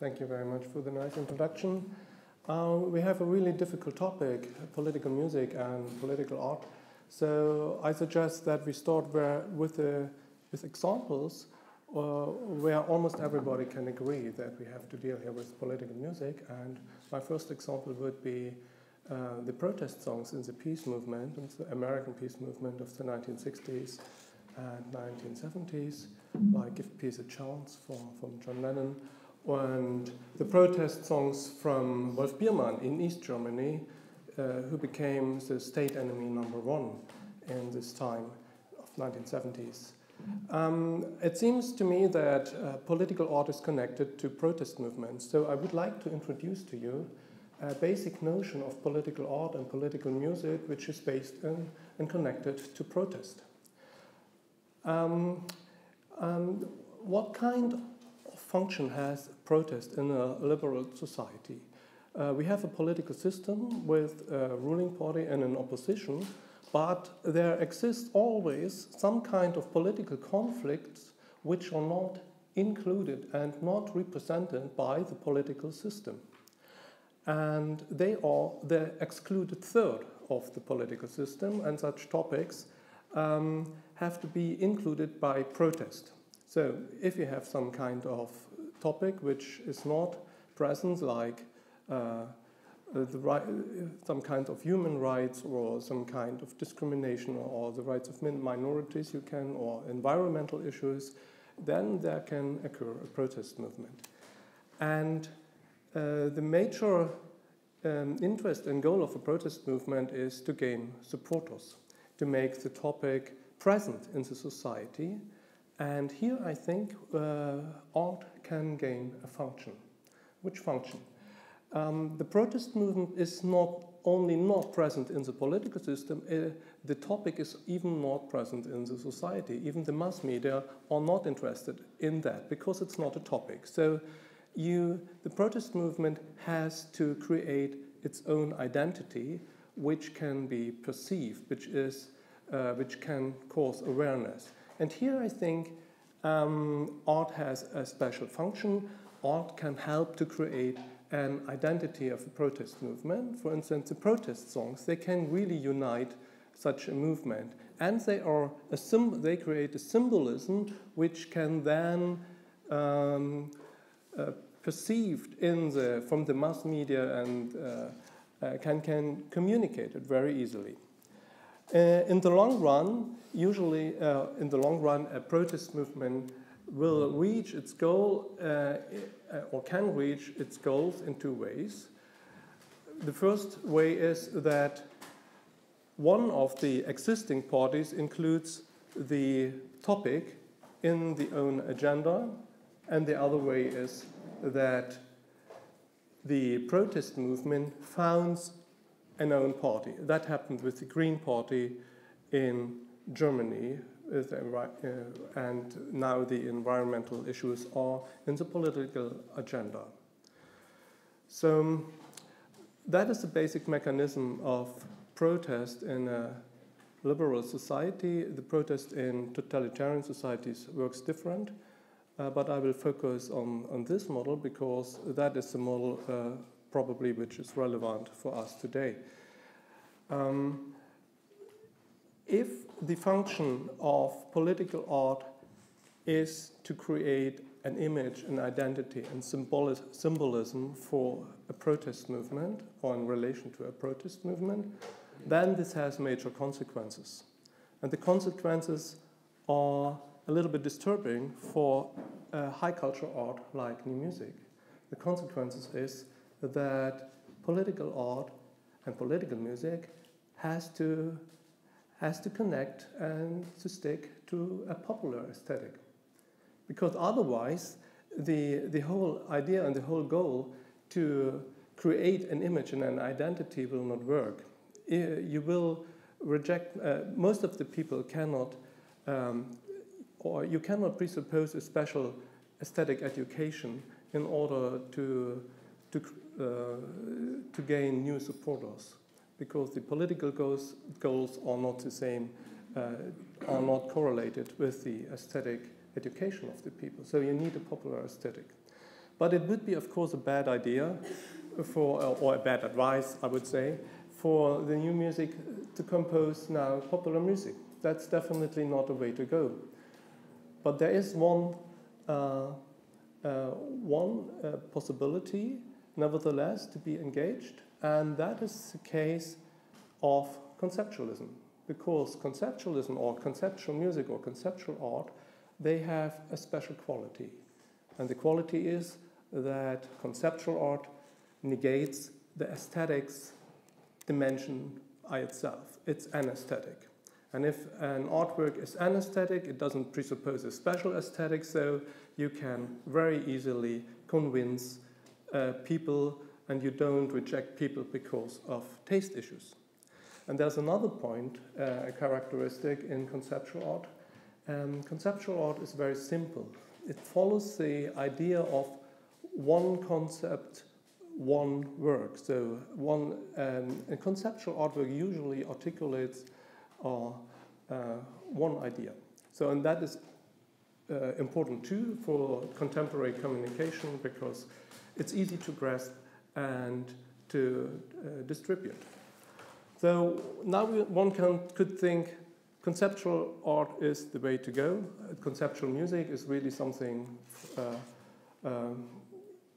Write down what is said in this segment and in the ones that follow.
Thank you very much for the nice introduction. We have a really difficult topic, political music and political art. So I suggest that we start with examples where almost everybody can agree that we have to deal here with political music. And my first example would be the protest songs in the peace movement, in the American peace movement of the 1960s and 1970s, like Give Peace a Chance from John Lennon, and the protest songs from Wolf Biermann in East Germany, who became the state enemy #1 in this time of 1970s. It seems to me that political art is connected to protest movements, so I would like to introduce to you a basic notion of political art and political music which is based in and connected to protest. What kind of function has protest in a liberal society? We have a political system with a ruling party and an opposition, but there exists always some kind of political conflicts which are not included and not represented by the political system. And they are the excluded third of the political system, and such topics have to be included by protest. So if you have some kind of topic which is not present, like some kind of human rights or some kind of discrimination or the rights of minorities, or environmental issues, then there can occur a protest movement. And the major interest and goal of a protest movement is to gain supporters, to make the topic present in the society. And here I think art can gain a function. Which function? The protest movement is not only not present in the political system, the topic is even not present in the society. Even the mass media are not interested in that because it's not a topic. So the protest movement has to create its own identity, which can be perceived, which can cause awareness. And here I think art has a special function. Art can help to create an identity of the protest movement. For instance, the protest songs, they can really unite such a movement. And they create a symbolism which can then perceived from the mass media and can communicate it very easily. In the long run, a protest movement will reach its goal or can reach its goals in two ways. The first way is that one of the existing parties includes the topic in the own agenda, and the other way is that the protest movement founds an own party. That happened with the Green Party in Germany, and now the environmental issues are in the political agenda. So that is the basic mechanism of protest in a liberal society. The protest in totalitarian societies works different. But I will focus on this model because that is the model probably which is relevant for us today. If the function of political art is to create an image, an identity, and symbolism for a protest movement or in relation to a protest movement, then this has major consequences. And the consequences are a little bit disturbing for high culture art like new music. The consequences is that political art and political music has to connect and to stick to a popular aesthetic. Because otherwise, the whole idea and the whole goal to create an image and an identity will not work. You will reject, most of the people cannot or you cannot presuppose a special aesthetic education in order to gain new supporters, because the political goals are not the same, are not correlated with the aesthetic education of the people. So you need a popular aesthetic. But it would be, of course, a bad idea or a bad advice, I would say, for the new music to compose now popular music. That's definitely not a way to go. But there is one possibility, nevertheless, to be engaged, and that is the case of conceptualism. Because conceptualism or conceptual music or conceptual art, they have a special quality. And the quality is that conceptual art negates the aesthetics dimension by itself. It's anesthetic. And if an artwork is anesthetic, it doesn't presuppose a special aesthetic, so you can very easily convince people, and you don't reject people because of taste issues. And there's another point, a characteristic in conceptual art. Conceptual art is very simple. It follows the idea of one concept, one work. So a conceptual artwork usually articulates one idea. So, and that is important too for contemporary communication because it's easy to grasp and to distribute. So now one could think conceptual art is the way to go. Conceptual music is really something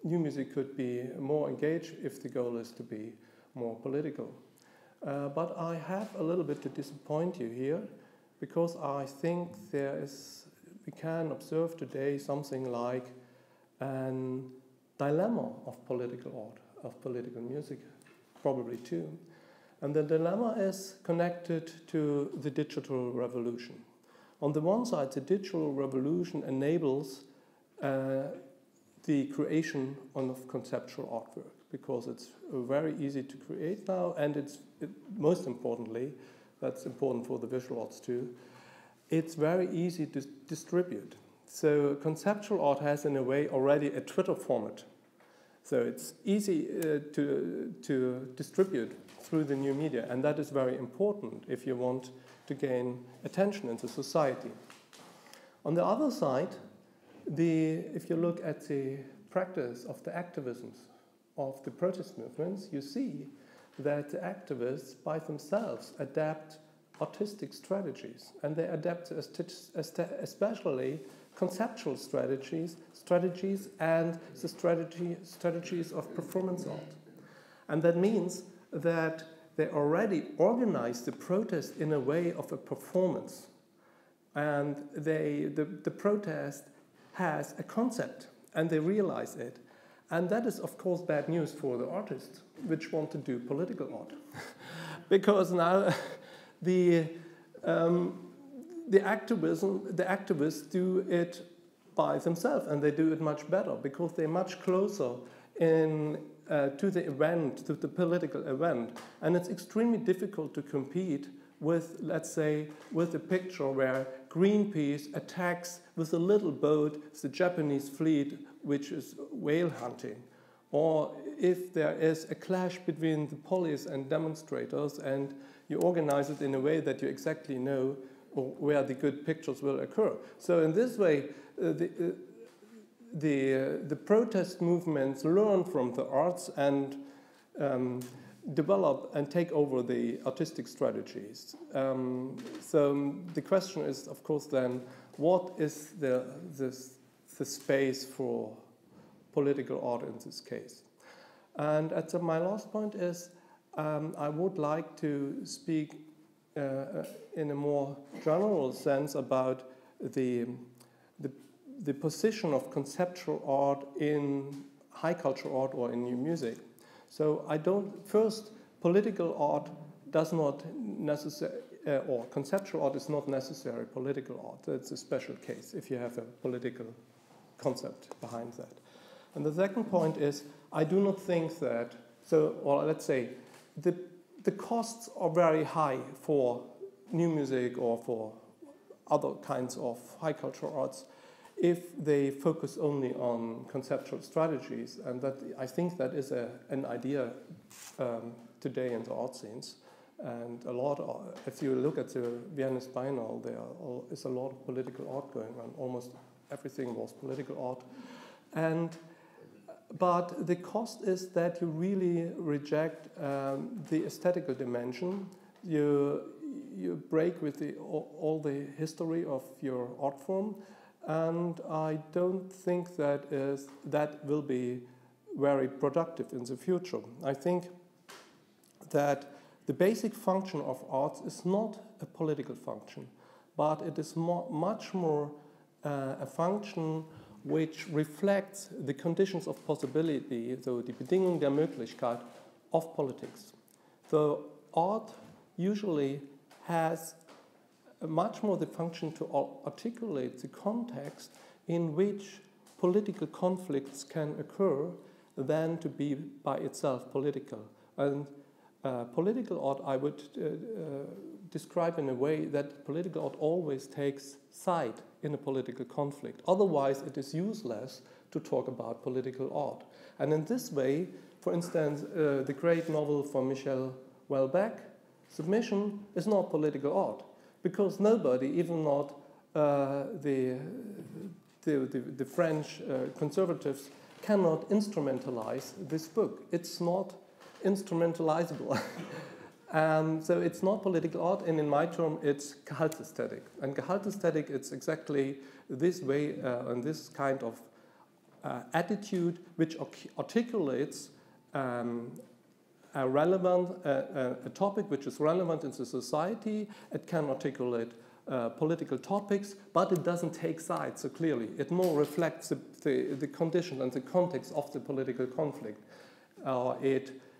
new music could be more engaged if the goal is to be more political. But I have a little bit to disappoint you here because I think we can observe today something like a dilemma of political art, of political music, probably too. And the dilemma is connected to the digital revolution. On the one side, the digital revolution enables the creation of conceptual artwork because it's very easy to create now, and most importantly, that's important for the visual arts too, it's very easy to distribute. So conceptual art has in a way already a Twitter format. So it's easy to distribute through the new media, and that is very important if you want to gain attention in the society. On the other side, if you look at the practice of the activisms of the protest movements, you see that the activists by themselves adapt artistic strategies, and they adapt especially conceptual strategies and the strategies of performance art. And that means that they already organize the protest in a way of a performance. And the protest has a concept, and they realize it. And that is, of course, bad news for the artists, which want to do political art. Because now the activists do it by themselves, and they do it much better because they're much closer to the event, to the political event. And it's extremely difficult to compete with, let's say, with a picture where Greenpeace attacks with a little boat the Japanese fleet, which is whale hunting. Or if there is a clash between the police and demonstrators, and you organize it in a way that you exactly know where the good pictures will occur. So in this way, the protest movements learn from the arts and develop and take over the artistic strategies. So the question is, of course, then, what is the space for political art in this case? And my last point is, I would like to speak in a more general sense about the position of conceptual art in high culture art or in new music. So first, political art does not necessarily, or conceptual art is not necessarily political art. It's a special case if you have a political concept behind that. And the second point is, I do not think that, or let's say, the costs are very high for new music or for other kinds of high cultural arts if they focus only on conceptual strategies. And that, I think that is an idea today in the art scenes. And if you look at the Viennese Biennale, there is a lot of political art going on. Almost everything was political art. And but the cost is that you really reject the aesthetical dimension. You break with all the history of your art form, and I don't think that will be very productive in the future. I think that the basic function of arts is not a political function, but it is much more a function which reflects the conditions of possibility, so die Bedingungen der Möglichkeit of politics. So art usually has much more the function to articulate the context in which political conflicts can occur than to be by itself political. And political art I would describe in a way that political art always takes side in a political conflict. Otherwise, it is useless to talk about political art. And in this way, for instance, the great novel from Michel Houellebecq, Submission, is not political art, because nobody, even not the French conservatives, cannot instrumentalize this book. It's not instrumentalizable. So it's not political art, and in my term, it's Gehalt-aesthetic. And Gehalt-aesthetic, it's exactly this way and this kind of attitude which articulates a topic which is relevant in the society. It can articulate political topics, but it doesn't take sides so clearly. It more reflects the condition and the context of the political conflict.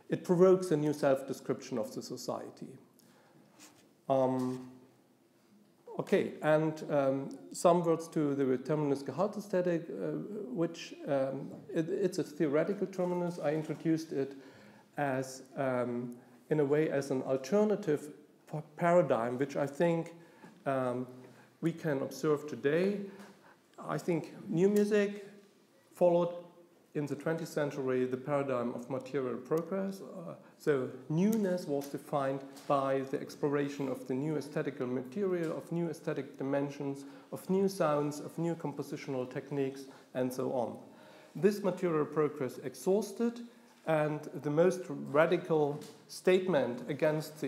It provokes a new self-description of the society. Okay, and some words to the terminus Gehalt-aesthetic, which it's a theoretical terminus. I introduced it as, in a way, as an alternative paradigm, which I think we can observe today. I think new music followed in the 20th century the paradigm of material progress. So newness was defined by the exploration of the new aesthetical material, of new aesthetic dimensions, of new sounds, of new compositional techniques, and so on. This material progress exhausted, and the most radical statement against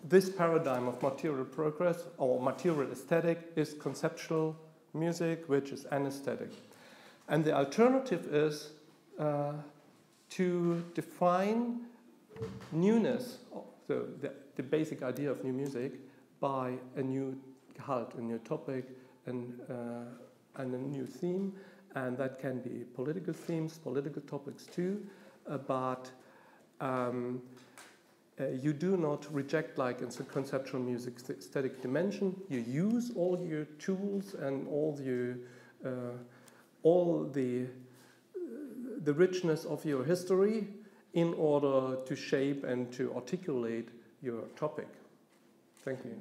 this paradigm of material progress or material aesthetic is conceptual music, which is anesthetic. And the alternative is to define newness, so the basic idea of new music, by a new Gehalt, a new topic, and a new theme. And that can be political themes, political topics too, but you do not reject, like in the conceptual music, the aesthetic dimension. You use all your tools and all the richness of your history in order to shape and to articulate your topic. Thank you.